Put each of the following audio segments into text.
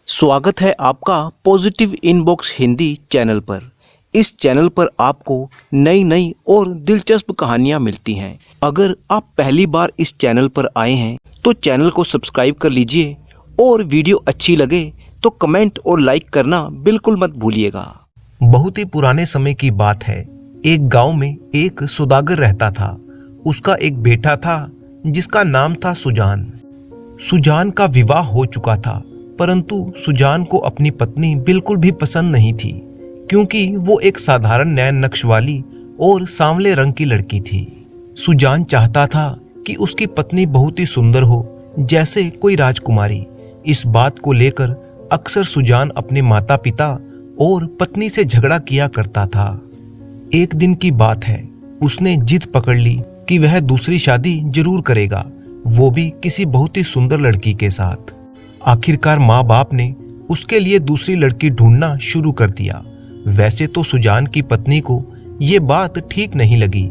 स्वागत है आपका पॉजिटिव इनबॉक्स हिंदी चैनल पर। इस चैनल पर आपको नई नई और दिलचस्प कहानियां मिलती हैं। अगर आप पहली बार इस चैनल पर आए हैं तो चैनल को सब्सक्राइब कर लीजिए और वीडियो अच्छी लगे तो कमेंट और लाइक करना बिल्कुल मत भूलिएगा। बहुत ही पुराने समय की बात है। एक गांव में एक सौदागर रहता था। उसका एक बेटा था जिसका नाम था सुजान। सुजान का विवाह हो चुका था, परंतु सुजान को अपनी पत्नी बिल्कुल भी पसंद नहीं थी, क्योंकि वो एक साधारण नैन नक्श वाली और सांवले रंग की लड़की थी। सुजान चाहता था कि उसकी पत्नी बहुत ही सुंदर हो, जैसे कोई राजकुमारी। इस बात को लेकर अक्सर सुजान अपने माता पिता और पत्नी से झगड़ा किया करता था। एक दिन की बात है, उसने जिद पकड़ ली कि वह दूसरी शादी जरूर करेगा, वो भी किसी बहुत ही सुंदर लड़की के साथ। आखिरकार माँ बाप ने उसके लिए दूसरी लड़की ढूंढना शुरू कर दिया। वैसे तो सुजान की पत्नी को ये बात ठीक नहीं लगी,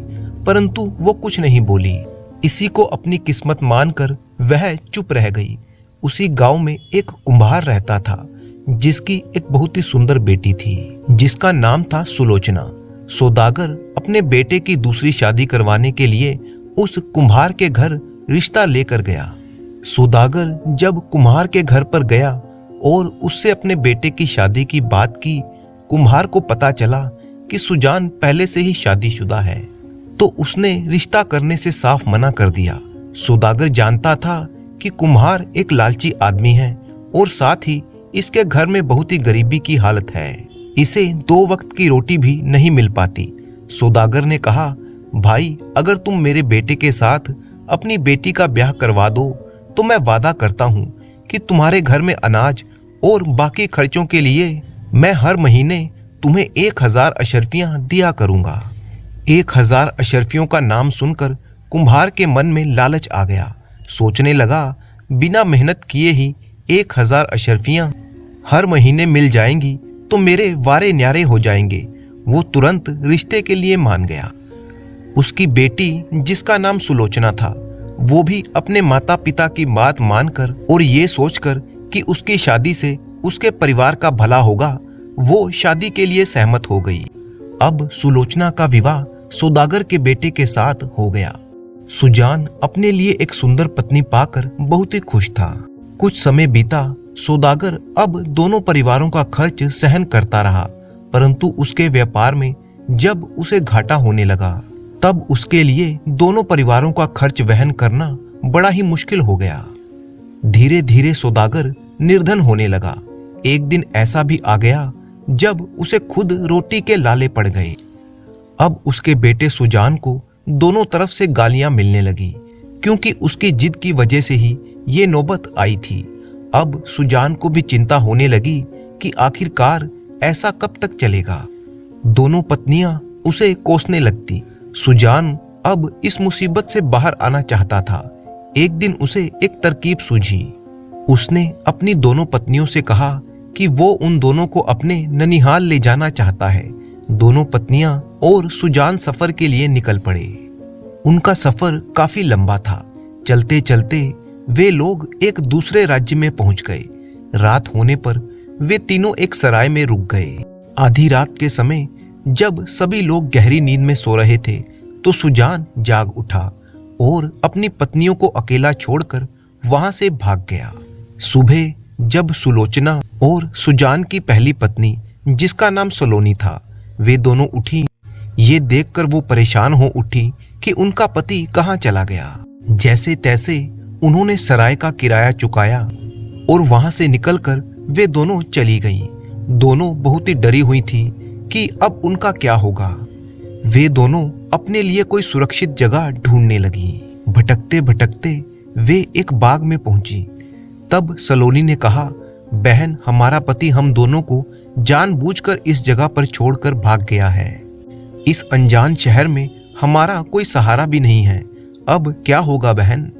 परंतु वो कुछ नहीं बोली। इसी को अपनी किस्मत मानकर वह चुप रह गई। उसी गांव में एक कुम्हार रहता था, जिसकी एक बहुत ही सुंदर बेटी थी, जिसका नाम था सुलोचना। सौदागर अपने बेटे की दूसरी शादी करवाने के लिए उस कुम्हार के घर रिश्ता लेकर गया। सौदागर जब कुम्हार के घर पर गया और उससे अपने बेटे की शादी की बात की, कुम्हार को पता चला कि सुजान पहले से ही शादीशुदा है, तो उसने रिश्ता करने से साफ मना कर दिया। सौदागर जानता था कि कुम्हार एक लालची आदमी है और साथ ही इसके घर में बहुत ही गरीबी की हालत है। इसे 2 वक्त की रोटी भी नहीं मिल पाती। सौदागर ने कहा, भाई, अगर तुम मेरे बेटे के साथ अपनी बेटी का ब्याह करवा दो तो मैं वादा करता हूँ कि तुम्हारे घर में अनाज और बाकी खर्चों के लिए मैं हर महीने तुम्हें 1000 अशर्फियाँ दिया करूँगा। 1000 अशर्फियों का नाम सुनकर कुम्हार के मन में लालच आ गया। सोचने लगा, बिना मेहनत किए ही 1000 अशर्फियाँ हर महीने मिल जाएंगी तो मेरे वारे न्यारे हो जाएंगे। वो तुरंत रिश्ते के लिए मान गया। उसकी बेटी, जिसका नाम सुलोचना था, वो भी अपने माता पिता की बात मानकर और ये सोचकर कि उसकी शादी से उसके परिवार का भला होगा, वो शादी के लिए सहमत हो गई। अब सुलोचना का विवाह सौदागर के बेटे के साथ हो गया। सुजान अपने लिए एक सुंदर पत्नी पाकर बहुत ही खुश था। कुछ समय बीता। सौदागर अब दोनों परिवारों का खर्च सहन करता रहा, परंतु उसके व्यापार में जब उसे घाटा होने लगा, तब उसके लिए दोनों परिवारों का खर्च वहन करना बड़ा ही मुश्किल हो गया। धीरे धीरे सौदागर निर्धन होने लगा। एक दिन ऐसा भी आ गया जब उसे खुद रोटी के लाले पड़ गए। अब उसके बेटे सुजान को दोनों तरफ से गालियां मिलने लगी, क्योंकि उसकी जिद की वजह से ही ये नौबत आई थी। अब सुजान को भी चिंता होने लगी कि आखिरकार ऐसा कब तक चलेगा। दोनों पत्नियां उसे कोसने लगती। सुजान अब इस मुसीबत से बाहर आना चाहता था। एक दिन उसे एक तरकीब सूझी। उसने अपनी दोनों पत्नियों से कहा कि वो उन दोनों को अपने ननिहाल ले जाना चाहता है। दोनों पत्नियां और सुजान सफर के लिए निकल पड़े। उनका सफर काफी लंबा था। चलते चलते वे लोग एक दूसरे राज्य में पहुंच गए। रात होने पर वे तीनों एक सराय में रुक गए। आधी रात के समय जब सभी लोग गहरी नींद में सो रहे थे, तो सुजान जाग उठा और अपनी पत्नियों को अकेला छोड़कर वहां से भाग गया। सुबह जब सुलोचना और सुजान की पहली पत्नी, जिसका नाम सलोनी था, वे दोनों उठी, ये देखकर वो परेशान हो उठी कि उनका पति कहाँ चला गया। जैसे तैसे उन्होंने सराय का किराया चुकाया और वहां से निकलकर वे दोनों चली गईं। दोनों बहुत ही डरी हुई थी कि अब उनका क्या होगा। वे दोनों अपने लिए कोई सुरक्षित जगह ढूंढने लगी। भटकते भटकते वे एक बाग में पहुंची। तब सलोनी ने कहा, बहन, हमारा पति हम दोनों को जानबूझकर इस जगह पर छोड़कर भाग गया है। इस अनजान शहर में हमारा कोई सहारा भी नहीं है। अब क्या होगा बहन?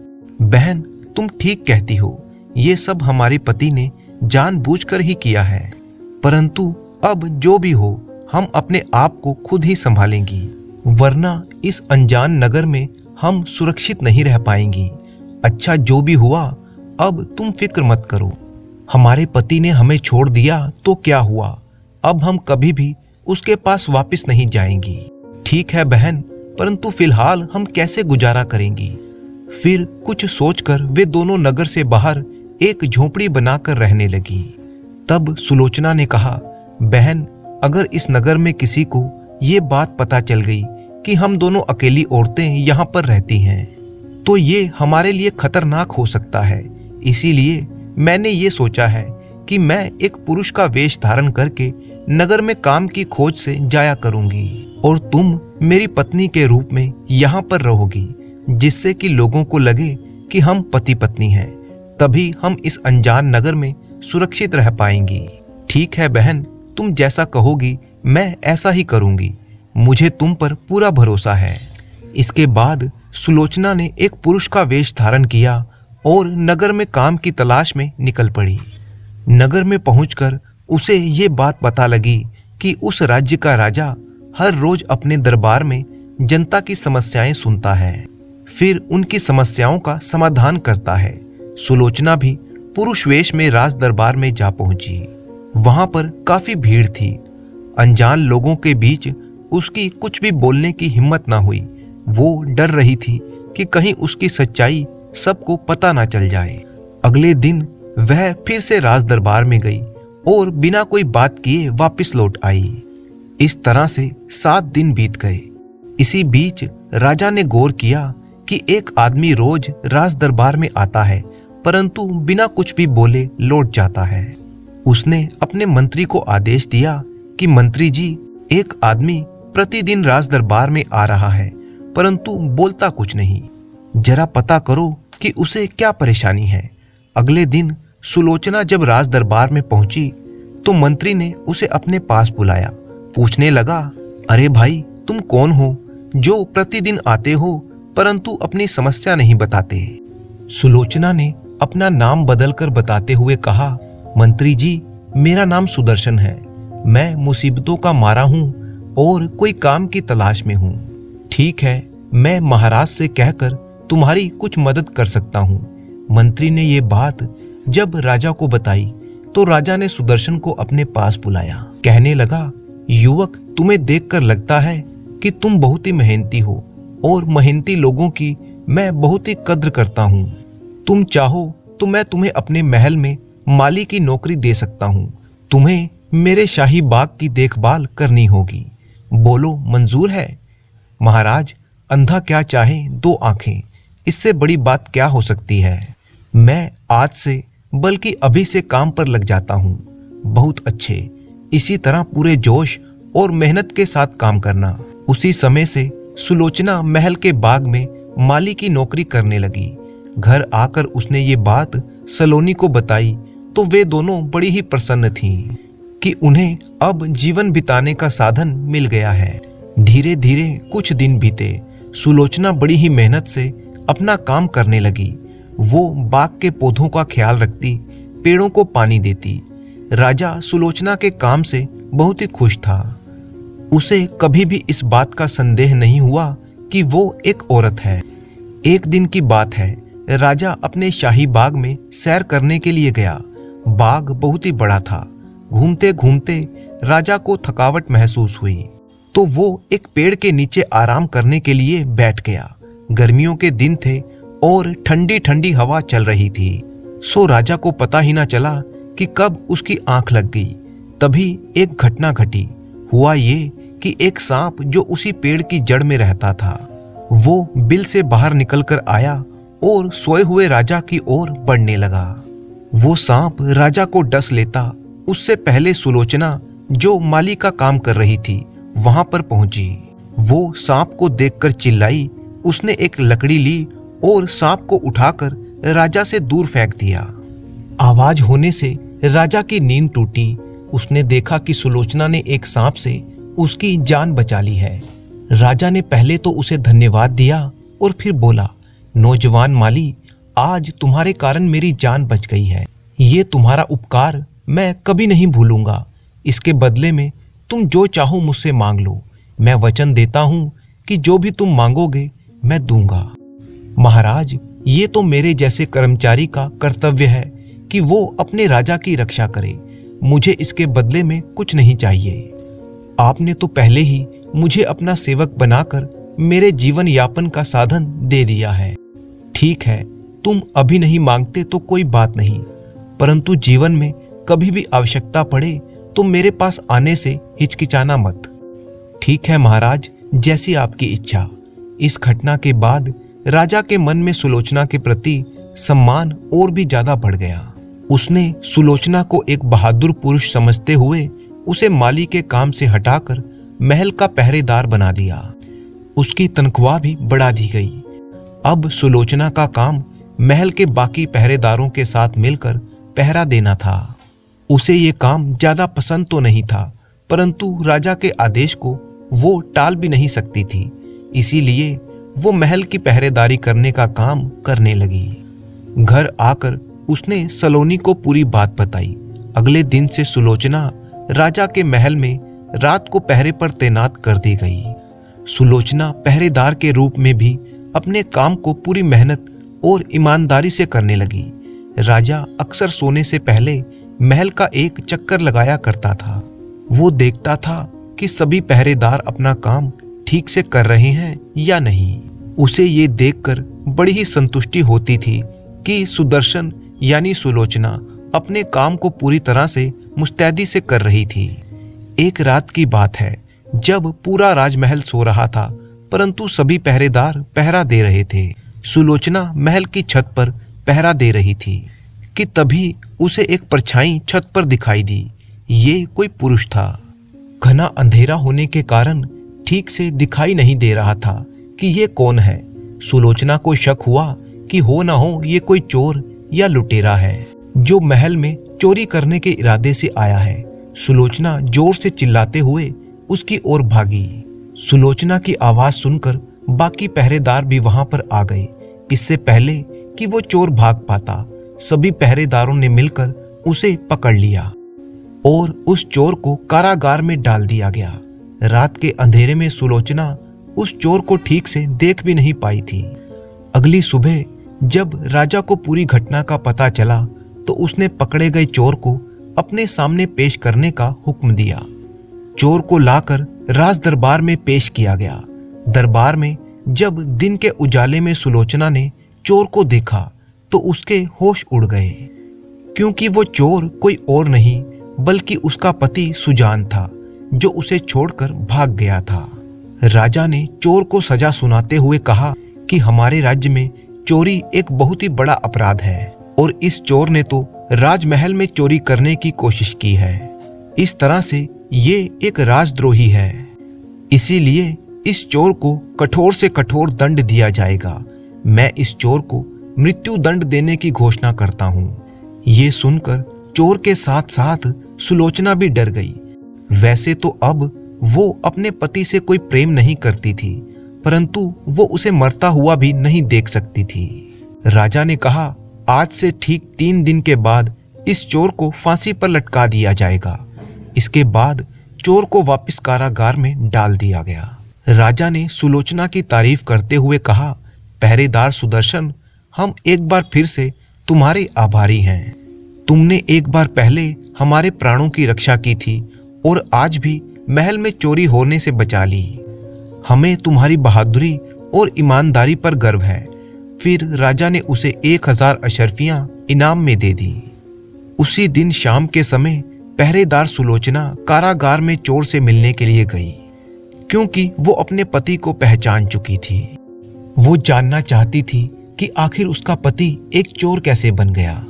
बहन, तुम ठीक कहती हो। ये सब हमारे पति ने जानबूझकर ही किया है, परंतु अब जो भी हो, हम अपने आप को खुद ही संभालेंगी, वरना इस अनजान नगर में हम सुरक्षित नहीं रह पाएंगी। अच्छा, जो भी हुआ, अब तुम फिक्र मत करो। हमारे पति ने हमें छोड़ दिया तो क्या हुआ, अब हम कभी भी उसके पास वापस नहीं जाएंगी। ठीक है बहन, परंतु फिलहाल हम कैसे गुजारा करेंगी। फिर कुछ सोचकर वे दोनों नगर से बाहर एक झोपड़ी बनाकर रहने लगी। तब सुलोचना ने कहा, बहन, अगर इस नगर में किसी को ये बात पता चल गई कि हम दोनों अकेली औरतें यहाँ पर रहती हैं, तो ये हमारे लिए खतरनाक हो सकता है। इसीलिए मैंने ये सोचा है कि मैं एक पुरुष का वेश धारण करके नगर में काम की खोज से जाया करूंगी और तुम मेरी पत्नी के रूप में यहाँ पर रहोगी, जिससे कि लोगों को लगे कि हम पति पत्नी हैं। तभी हम इस अनजान नगर में सुरक्षित रह पाएंगी। ठीक है बहन, तुम जैसा कहोगी मैं ऐसा ही करूंगी। मुझे तुम पर पूरा भरोसा है। इसके बाद सुलोचना ने एक पुरुष का वेश धारण किया और नगर में काम की तलाश में निकल पड़ी। नगर में पहुंचकर उसे ये बात पता लगी कि उस राज्य का राजा हर रोज अपने दरबार में जनता की समस्याएं सुनता है, फिर उनकी समस्याओं का समाधान करता है। सुलोचना भी पुरुष वेश में राज दरबार में जा पहुंची। वहां पर काफी भीड़ थी। अनजान लोगों के बीच उसकी कुछ भी बोलने की हिम्मत ना हुई। वो डर रही थी कि कहीं उसकी सच्चाई सबको पता ना चल जाए। अगले दिन वह फिर से राज दरबार में गई और बिना कोई बात किए वापस लौट आई। इस तरह से 7 दिन बीत गए। इसी बीच राजा ने गौर किया कि एक आदमी रोज राज दरबार में आता है, परंतु बिना कुछ भी बोले लौट जाता है। उसने अपने मंत्री को आदेश दिया कि मंत्री जी, एक आदमी प्रतिदिन राज दरबार में आ रहा है, परंतु बोलता कुछ नहीं। जरा पता करो कि उसे क्या परेशानी है। अगले दिन सुलोचना जब राज दरबार में पहुंची तो मंत्री ने उसे अपने पास बुलाया। पूछने लगा, अरे भाई, तुम कौन हो जो प्रतिदिन आते हो परंतु अपनी समस्या नहीं बताते। सुलोचना ने अपना नाम बदलकर बताते हुए कहा, मंत्री जी, मेरा नाम सुदर्शन है। मैं मुसीबतों का मारा हूँ और कोई काम की तलाश में हूँ। ठीक है, मैं महाराज से कहकर तुम्हारी कुछ मदद कर सकता हूँ। मंत्री ने ये बात जब राजा को बताई तो राजा ने सुदर्शन को अपने पास बुलाया। कहने लगा, युवक, तुम्हें देखकर लगता है कि तुम बहुत ही मेहनती हो और मेहनती लोगों की मैं बहुत ही कद्र करता हूँ। तुम चाहो तो मैं तुम्हें अपने महल में माली की नौकरी दे सकता हूँ। तुम्हें मेरे शाही बाग की देखभाल करनी होगी। बोलो, मंजूर है? महाराज, अंधा क्या चाहे दो आंखें, इससे बड़ी बात क्या हो सकती है। मैं आज से बल्कि अभी से काम पर लग जाता हूँ। बहुत अच्छे, इसी तरह पूरे जोश और मेहनत के साथ काम करना। उसी समय से सुलोचना महल के बाग में माली की नौकरी करने लगी। घर आकर उसने ये बात सलोनी को बताई तो वे दोनों बड़ी ही प्रसन्न थीं कि उन्हें अब जीवन बिताने का साधन मिल गया है। धीरे धीरे कुछ दिन बीते। सुलोचना बड़ी ही मेहनत से अपना काम करने लगी। वो बाग के पौधों का ख्याल रखती, पेड़ों को पानी देती। राजा सुलोचना के काम से बहुत ही खुश था। उसे कभी भी इस बात का संदेह नहीं हुआ कि वो एक औरत है। एक दिन की बात है, राजा अपने शाही बाग में सैर करने के लिए गया। बाग बहुत ही बड़ा था। घूमते घूमते राजा को थकावट महसूस हुई तो वो एक पेड़ के नीचे आराम करने के लिए बैठ गया। गर्मियों के दिन थे और ठंडी ठंडी हवा चल रही थी। सो राजा को पता ही ना चला कि कब उसकी आंख लग गई। तभी एक घटना घटी। हुआ ये कि एक सांप जो उसी पेड़ की जड़ में रहता था, वो बिल से बाहर निकलकर आया और सोए हुए राजा की ओर बढ़ने लगा। वो सांप राजा को डस लेता उससे पहले सुलोचना, जो माली का काम कर रही थी, वहां पर पहुंची। वो सांप को देखकर चिल्लाई। उसने एक लकड़ी ली और सांप को उठाकर राजा से दूर फेंक दिया। आवाज होने से राजा की नींद टूटी। उसने देखा कि सुलोचना ने एक सांप से उसकी जान बचा ली है। राजा ने पहले तो उसे धन्यवाद दिया और फिर बोला, नौजवान माली, आज तुम्हारे कारण मेरी जान बच गई है। ये तुम्हारा उपकार मैं कभी नहीं भूलूंगा। इसके बदले में तुम जो चाहो मुझसे मांग लो। मैं वचन देता हूँ कि जो भी तुम मांगोगे मैं दूंगा। महाराज, ये तो मेरे जैसे कर्मचारी का कर्तव्य है कि वो अपने राजा की रक्षा करे। मुझे इसके बदले में कुछ नहीं चाहिए। आपने तो पहले ही मुझे अपना सेवक बनाकर मेरे जीवन यापन का साधन दे दिया है। ठीक है, तुम अभी नहीं मांगते तो कोई बात नहीं, परंतु जीवन में कभी भी आवश्यकता पड़े तो मेरे पास आने से हिचकिचाना मत। ठीक है महाराज, जैसी आपकी इच्छा। इस घटना के बाद राजा के मन में सुलोचना के प्रति सम्मान और भी ज्यादा बढ़ गया। उसने सुलोचना को एक बहादुर पुरुष समझते हुए उसे माली के काम से हटाकर महल का पहरेदार बना दिया। उसकी तनख्वाह भी बढ़ा दी गई। अब सुलोचना का काम महल के बाकी पहरेदारों के साथ मिलकर पहरा देना था। उसे ये काम ज्यादा पसंद तो नहीं था, परंतु राजा के आदेश को वो टाल भी नहीं सकती थी। इसीलिए वो महल की पहरेदारी करने का काम करने लगी। घर आकर उसने सलोनी को पूरी बात बताई। अगले दिन से सुलोचना राजा के महल में रात को पहरे पर तैनात कर दी गई। सुलोचना पहरेदार के रूप में भी अपने काम को पूरी मेहनत और ईमानदारी से करने लगी। राजा अक्सर सोने से पहले महल का एक चक्कर लगाया करता था। वो देखता था कि सभी पहरेदार अपना काम ठीक से कर रहे हैं या नहीं। उसे ये देखकर बड़ी ही संतुष्टि होती थी कि सुदर्शन यानी सुलोचना अपने काम को पूरी तरह से मुस्तैदी से कर रही थी। एक रात की बात है, जब पूरा राजमहल सो रहा था, परंतु सभी पहरेदार पहरा दे रहे थे। सुलोचना महल की छत पर पहरा दे रही थी कि तभी उसे एक परछाई छत पर दिखाई दी। ये कोई पुरुष था। घना अंधेरा होने के कारण ठीक से दिखाई नहीं दे रहा था कि ये कौन है। सुलोचना को शक हुआ कि हो ना हो ये कोई चोर या लुटेरा है जो महल में चोरी करने के इरादे से आया है। सुलोचना जोर से चिल्लाते हुए उसकी ओर भागी। सुलोचना की आवाज सुनकर बाकी पहरेदार भी वहां पर आ गए। इससे पहले कि वो चोर भाग पाता, सभी पहरेदारों ने मिलकर उसे पकड़ लिया और उस चोर को कारागार में डाल दिया गया। रात के अंधेरे में सुलोचना उस चोर को ठीक से देख भी नहीं पाई थी। अगली सुबह जब राजा को पूरी घटना का पता चला तो उसने पकड़े गए चोर को अपने सामने पेश करने का हुक्म दिया। चोर को लाकर राज दरबार में पेश किया गया। दरबार में जब दिन के उजाले में सुलोचना ने चोर को देखा तो उसके होश उड़ गए, क्योंकि वो चोर कोई और नहीं बल्कि उसका पति सुजान था, जो उसे छोड़कर भाग गया था। राजा ने चोर को सजा सुनाते हुए कहा कि हमारे राज्य में चोरी एक बहुत ही बड़ा अपराध है और इस चोर ने तो राजमहल में चोरी करने की कोशिश की है। इस तरह से ये एक राजद्रोही है। इसीलिए इस चोर को कठोर से कठोर दंड दिया जाएगा। मैं इस चोर को मृत्यु दंड देने की घोषणा करता हूँ। ये सुनकर चोर के साथ साथ सुलोचना भी डर गई। वैसे तो अब वो अपने पति से कोई प्रेम नहीं करती थी, परंतु वो उसे मरता हुआ भी नहीं देख सकती थी। राजा ने कहा, आज से ठीक 3 दिन के बाद इस चोर को फांसी पर लटका दिया जाएगा। इसके बाद चोर को वापस कारागार में डाल दिया गया। राजा ने सुलोचना की तारीफ करते हुए कहा, पहरेदार सुदर्शन, हम एक बार फिर से तुम्हारे आभारी हैं। तुमने एक बार पहले हमारे प्राणों की रक्षा की थी और आज भी महल में चोरी होने से बचा ली। हमें तुम्हारी बहादुरी और ईमानदारी पर गर्व है। फिर राजा ने उसे 1000 अशर्फियां इनाम में दे दी। उसी दिन शाम के समय पहरेदार सुलोचना कारागार में चोर से मिलने के लिए गई, क्योंकि वो अपने पति को पहचान चुकी थी। वो जानना चाहती थी कि आखिर उसका पति एक चोर कैसे बन गया।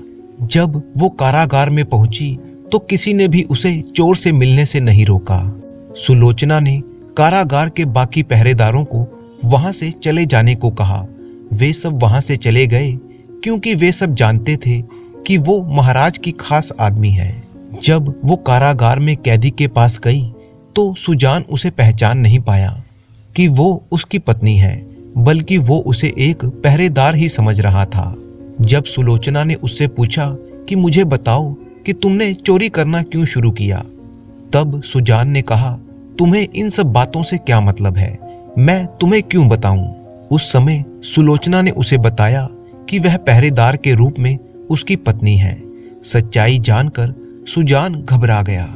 जब वो कारागार में पहुंची तो किसी ने भी उसे चोर से मिलने से नहीं रोका। सुलोचना ने कारागार के बाकी पहरेदारों को वहां से चले जाने को कहा। वे सब वहां से चले गए, क्योंकि वे सब जानते थे कि वो महाराज की खास आदमी है। जब वो कारागार में कैदी के पास गई तो सुजान उसे पहचान नहीं पाया कि वो उसकी पत्नी है, बल्कि वो उसे एक पहरेदार ही समझ रहा था। जब सुलोचना ने उससे पूछा कि मुझे बताओ कि तुमने चोरी करना क्यों शुरू किया, तब सुजान ने कहा, तुम्हें इन सब बातों से क्या मतलब है, मैं तुम्हें क्यों बताऊं। उस समय सुलोचना ने उसे बताया कि वह पहरेदार के रूप में उसकी पत्नी है। सच्चाई जानकर सुजान घबरा गया।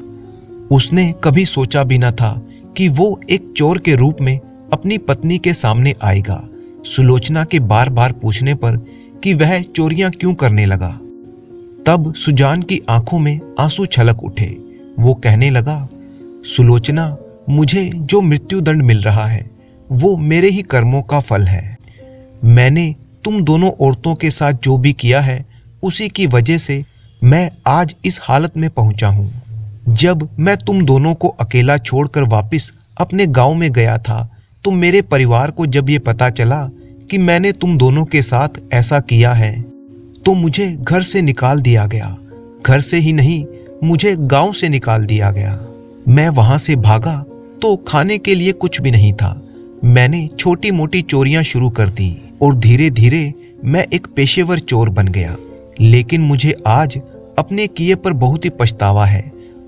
उसने कभी सोचा भी न था कि वो एक चोर के रूप में अपनी पत्नी के सामने आएगा। सुलोचना के बार बार पूछने पर कि वह चोरियां क्यों करने लगा, तब सुजान की आंखों में आंसू छलक उठे। वो कहने लगा, सुलोचना, मुझे जो मृत्यु दंड मिल रहा है वो मेरे ही कर्मों का फल है। मैंने तुम दोनों औरतों के साथ जो भी किया है उसी की वजह से मैं आज इस हालत में पहुंचा हूं। जब मैं तुम दोनों को अकेला छोड़कर वापस अपने गांव में गया था तो मेरे परिवार को जब ये पता चला कि मैंने तुम दोनों के साथ ऐसा किया है तो मुझे घर से निकाल दिया गया। घर से ही नहीं, मुझे गांव से निकाल दिया गया। मैं वहां से भागा तो खाने के लिए कुछ भी नहीं था। मैंने छोटी मोटी चोरियां शुरू कर दी और धीरे धीरे मैं एक पेशेवर चोर बन गया। लेकिन मुझे आज अपने किए पर बहुत ही पछतावा है,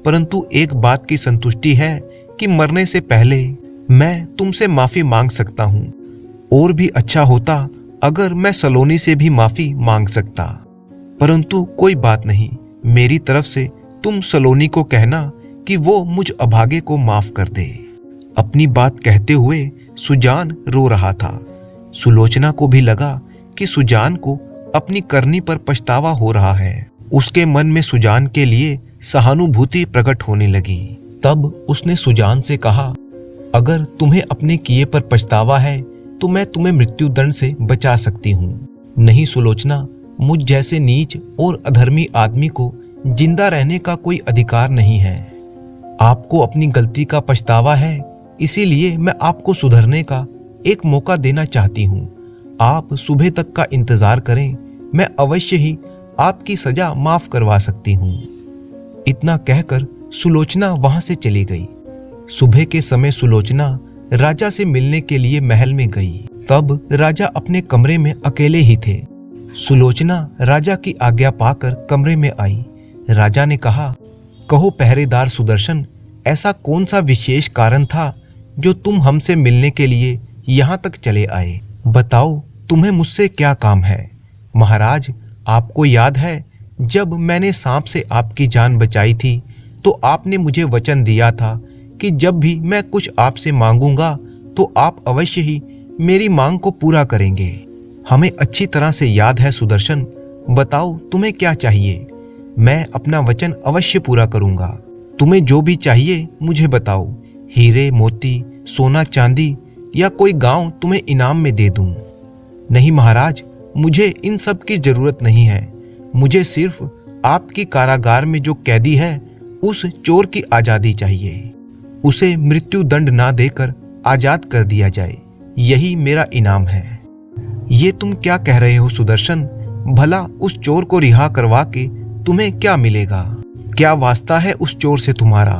परंतु एक बात की संतुष्टि है कि मरने से पहले मैं तुमसे माफी मांग सकता हूं। और भी अच्छा होता अगर मैं सलोनी से भी माफी मांग सकता, परंतु कोई बात नहीं। मेरी तरफ से तुम सलोनी को कहना कि वो मुझ अभागे को माफ कर दे। अपनी बात कहते हुए सुजान रो रहा था। सुलोचना को भी लगा कि सुजान को अपनी करनी पर पछतावा हो रहा है। उसके मन में सुजान के लिए सहानुभूति प्रकट होने लगी। तब उसने सुजान से कहा, अगर तुम्हें अपने किए पर पछतावा है तो मैं तुम्हें मृत्यु दंड से बचा सकती हूँ। नहीं सुलोचना, मुझ जैसे नीच और अधर्मी आदमी को जिंदा रहने का कोई अधिकार नहीं है। आपको अपनी गलती का पछतावा है, इसीलिए मैं आपको सुधरने का एक मौका देना चाहती हूँ। आप सुबह तक का इंतजार करें, मैं अवश्य ही आपकी सजा माफ करवा सकती हूँ। इतना कहकर सुलोचना वहां से चली गई। सुबह के समय सुलोचना राजा से मिलने के लिए महल में गई। तब राजा अपने कमरे में अकेले ही थे। सुलोचना राजा की आज्ञा पाकर कमरे में आई। राजा ने कहा, कहो पहरेदार सुदर्शन, ऐसा कौन सा विशेष कारण था जो तुम हमसे मिलने के लिए यहाँ तक चले आए? बताओ, तुम्हें मुझसे क्या काम है? महाराज, आपको याद है जब मैंने सांप से आपकी जान बचाई थी तो आपने मुझे वचन दिया था कि जब भी मैं कुछ आपसे मांगूंगा तो आप अवश्य ही मेरी मांग को पूरा करेंगे। हमें अच्छी तरह से याद है सुदर्शन। बताओ तुम्हें क्या चाहिए? मैं अपना वचन अवश्य पूरा करूंगा। तुम्हें जो भी चाहिए मुझे बताओ। हीरे मोती, सोना चांदी या कोई गांव तुम्हें इनाम में दे दूं। नहीं महाराज, मुझे इन सब की जरूरत नहीं है। मुझे सिर्फ आपकी कारागार में जो कैदी है उस चोर की आजादी चाहिए। उसे मृत्यु दंड ना देकर आजाद कर दिया जाए, यही मेरा इनाम है। ये तुम क्या कह रहे हो सुदर्शन? भला उस चोर को रिहा करवा के तुम्हें क्या मिलेगा? क्या वास्ता है उस चोर से तुम्हारा?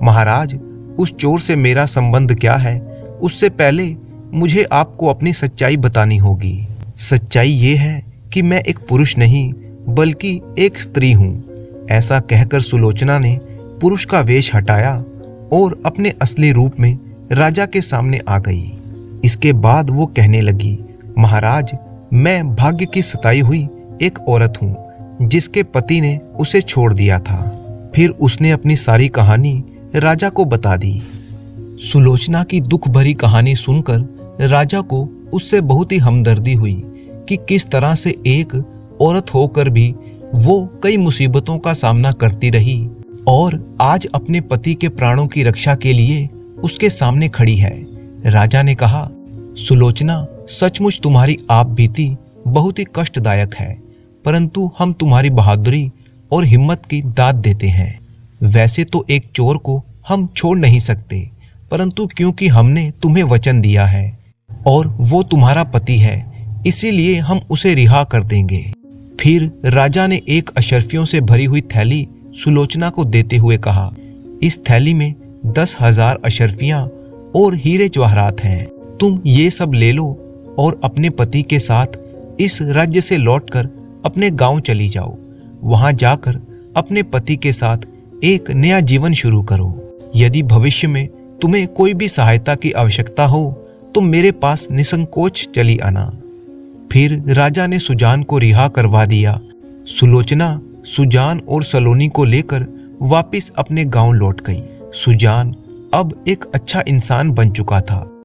महाराज, उस चोर से मेरा संबंध क्या है, उससे पहले मुझे आपको अपनी सच्चाई बतानी होगी। सच्चाई ये है कि मैं एक पुरुष नहीं बल्कि एक स्त्री हूँ। ऐसा कहकर सुलोचना ने पुरुष का वेश हटाया और अपने असली रूप में राजा के सामने आ गई। इसके बाद वो कहने लगी, महाराज, मैं भाग्य की सताई हुई एक औरत हूँ जिसके पति ने उसे छोड़ दिया था। फिर उसने अपनी सारी कहानी राजा को बता दी। सुलोचना की दुख भरी कहानी सुनकर राजा को उससे बहुत ही हमदर्दी हुई कि किस तरह से एक औरत होकर भी वो कई मुसीबतों का सामना करती रही और आज अपने पति के प्राणों की रक्षा के लिए उसके सामने खड़ी है। राजा ने कहा, सुलोचना, सचमुच तुम्हारी आप बीती बहुत ही कष्टदायक है, परंतु हम तुम्हारी बहादुरी और हिम्मत की दाद देते हैं। वैसे तो एक चोर को हम छोड़ नहीं सकते, परंतु क्योंकि हमने तुम्हें वचन दिया है और वो तुम्हारा पति है, इसीलिए हम उसे रिहा कर देंगे। फिर राजा ने एक अशर्फियों से भरी हुई थैली सुलोचना को देते हुए कहा, इस थैली में 10,000 अशर्फियां और हीरे जवाहरात हैं। तुम ये सब ले लो और अपने पति के साथ इस राज्य से लौटकर अपने गांव चली जाओ। वहां जाकर अपने पति के साथ एक नया जीवन शुरू करो। यदि भविष्य में तुम्हें कोई भी सहायता की आवश्यकता हो तो मेरे पास निसंकोच चली आना। फिर राजा ने सुजान को रिहा करवा दिया। सुलोचना सुजान और सलोनी को लेकर वापस अपने गांव लौट गई। सुजान अब एक अच्छा इंसान बन चुका था।